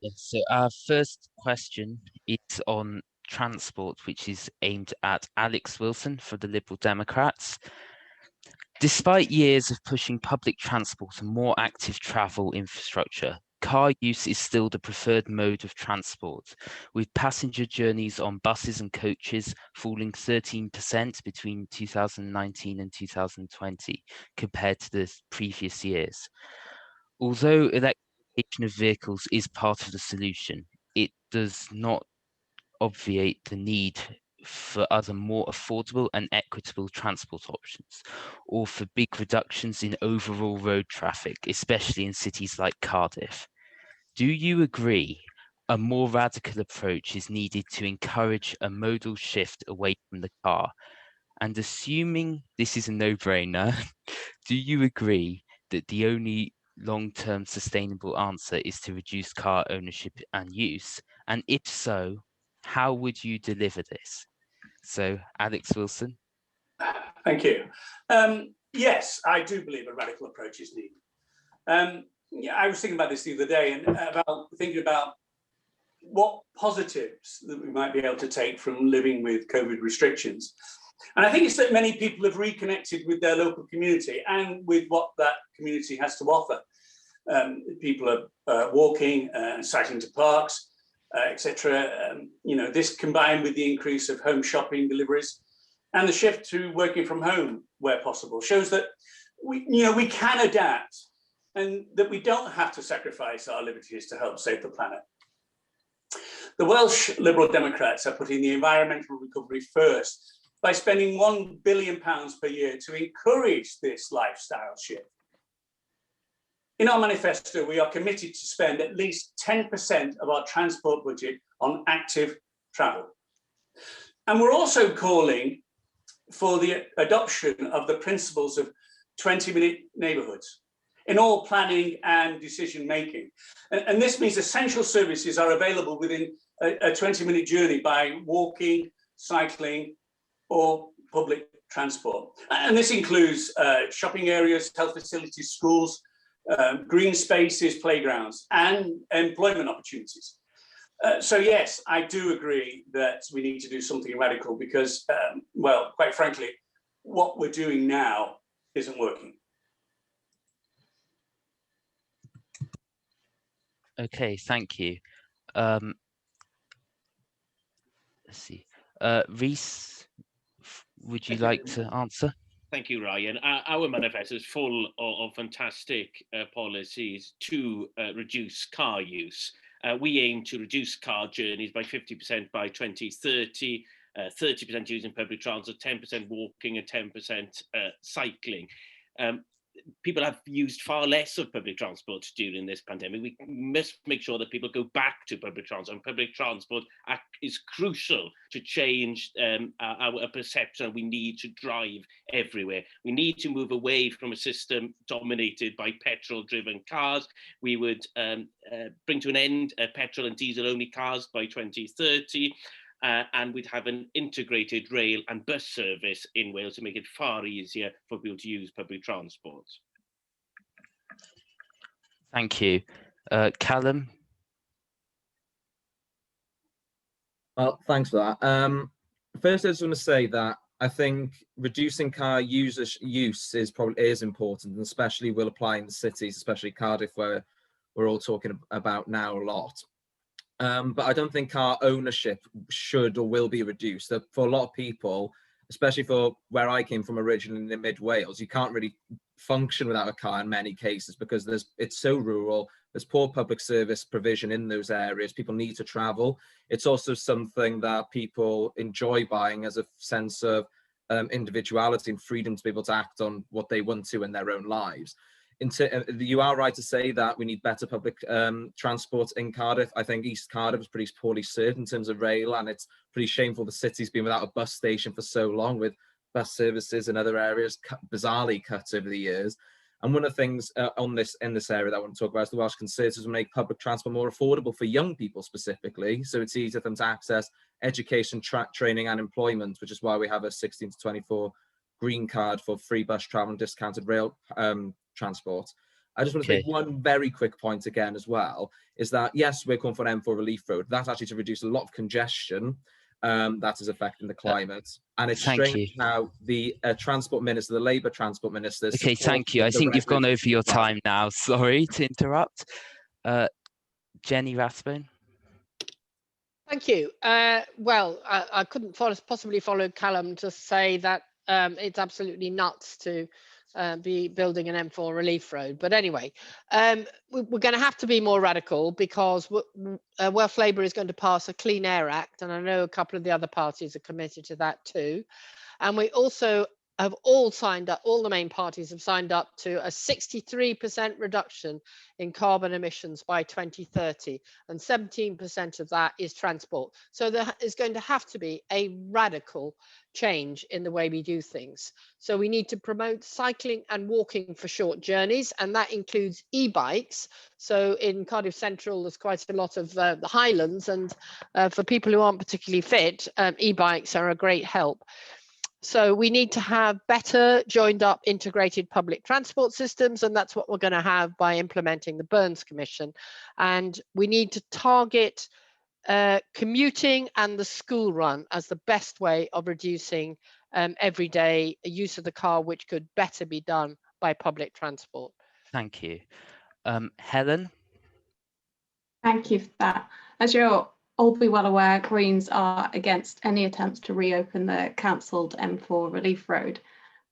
Yes, so our first question is on transport, which is aimed at Alex Wilson for the Liberal Democrats. Despite years of pushing public transport and more active travel infrastructure, car use is still the preferred mode of transport, with passenger journeys on buses and coaches falling 13% between 2019 and 2020 compared to the previous years. Although electrification of vehicles is part of the solution, it does not obviate the need for other more affordable and equitable transport options, or for big reductions in overall road traffic, especially in cities like Cardiff. Do you agree a more radical approach is needed to encourage a modal shift away from the car? And assuming this is a no-brainer, do you agree that the only long-term sustainable answer is to reduce car ownership and use? And if so, how would you deliver this? So, Alex Wilson. Thank you. Yes, I do believe a radical approach is needed. Yeah, I was thinking about this the other day and thinking about what positives that we might be able to take from living with COVID restrictions. And I think it's that many people have reconnected with their local community and with what that community has to offer. People are walking and cycling to parks, etc. This combined with the increase of home shopping deliveries and the shift to working from home where possible shows that we can adapt and that we don't have to sacrifice our liberties to help save the planet. The Welsh Liberal Democrats are putting the environmental recovery first by spending £1 billion per year to encourage this lifestyle shift. In our manifesto, we are committed to spend at least 10% of our transport budget on active travel. And we're also calling for the adoption of the principles of 20-minute neighbourhoods in all planning and decision making. And this means essential services are available within a 20-minute journey by walking, cycling, or public transport. And this includes shopping areas, health facilities, schools, green spaces, playgrounds, and employment opportunities. So yes, I do agree that we need to do something radical because, well, quite frankly, what we're doing now isn't working. Okay, thank you. Let's see. Rhys, would you like to answer? Thank you, Ryan. Our manifesto is full of fantastic policies to reduce car use. We aim to reduce car journeys by 50% by 2030, 30% using public transport, 10% walking and 10% cycling. People have used far less of public transport during this pandemic. We must make sure that people go back to public transport. And public transport is crucial to change our perception. We need to drive everywhere. We need to move away from a system dominated by petrol-driven cars. We would bring to an end petrol and diesel-only cars by 2030. And we'd have an integrated rail and bus service in Wales to make it far easier for people to use public transport. Thank you. Callum? Well, thanks for that. First, I just want to say that I think reducing car use is important, and especially will apply in the cities, especially Cardiff, where we're all talking about now a lot. But I don't think car ownership should or will be reduced. For a lot of people, especially for where I came from originally in mid-Wales, you can't really function without a car in many cases because it's so rural, there's poor public service provision in those areas, people need to travel. It's also something that people enjoy buying as a sense of individuality and freedom to be able to act on what they want to in their own lives. You are right to say that we need better public transport in Cardiff. I think East Cardiff is pretty poorly served in terms of rail, and it's pretty shameful the city's been without a bus station for so long, with bus services in other areas bizarrely cut over the years. And one of the things in this area that I want to talk about is the Welsh Conservatives will make public transport more affordable for young people specifically, so it's easier for them to access education, training and employment, which is why we have a 16 to 24 green card for free bus travel and discounted rail transport. I just want to say one very quick point again as well, is that yes, we're calling for an M4 relief road. That's actually to reduce a lot of congestion that is affecting the climate. And it's strange how the Transport Minister, the Labour Transport Minister... Okay, thank you. I think you've gone over your time now. Sorry to interrupt. Jenny Rathbone. Thank you. Well, I couldn't possibly follow Callum to say that it's absolutely nuts to be building an M4 relief road. But anyway, we're going to have to be more radical, because Welsh Labour is going to pass a Clean Air Act, and I know a couple of the other parties are committed to that too. And we also have all signed up, all the main parties have signed up to a 63% reduction in carbon emissions by 2030, and 17% of that is transport. So there is going to have to be a radical change in the way we do things. So we need to promote cycling and walking for short journeys, and that includes e-bikes. So in Cardiff Central, there's quite a lot of the Highlands, and for people who aren't particularly fit, e-bikes are a great help. So we need to have better joined up integrated public transport systems, and that's what we're going to have by implementing the Burns Commission. And we need to target commuting and the school run as the best way of reducing everyday use of the car, which could better be done by public transport. Thank you. Helen? Thank you for that. As you're all be well aware, Greens are against any attempts to reopen the cancelled M4 relief road.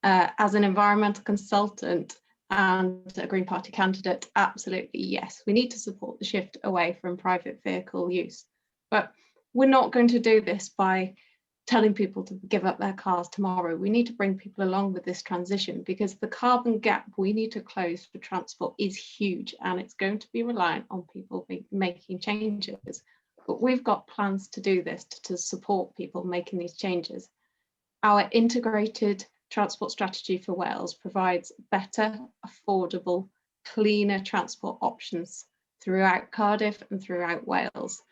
As an environmental consultant and a Green Party candidate, absolutely yes, we need to support the shift away from private vehicle use. But we're not going to do this by telling people to give up their cars tomorrow. We need to bring people along with this transition, because the carbon gap we need to close for transport is huge, and it's going to be reliant on people making changes. But we've got plans to do this, to support people making these changes. Our integrated transport strategy for Wales provides better, affordable, cleaner transport options throughout Cardiff and throughout Wales.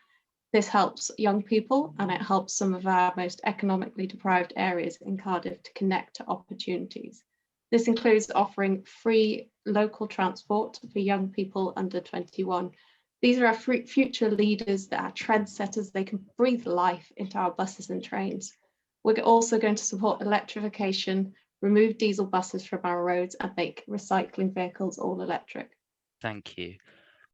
This helps young people, and it helps some of our most economically deprived areas in Cardiff to connect to opportunities. This includes offering free local transport for young people under 21. These are our future leaders, that are trendsetters. They can breathe life into our buses and trains. We're also going to support electrification, remove diesel buses from our roads, and make recycling vehicles all electric. Thank you.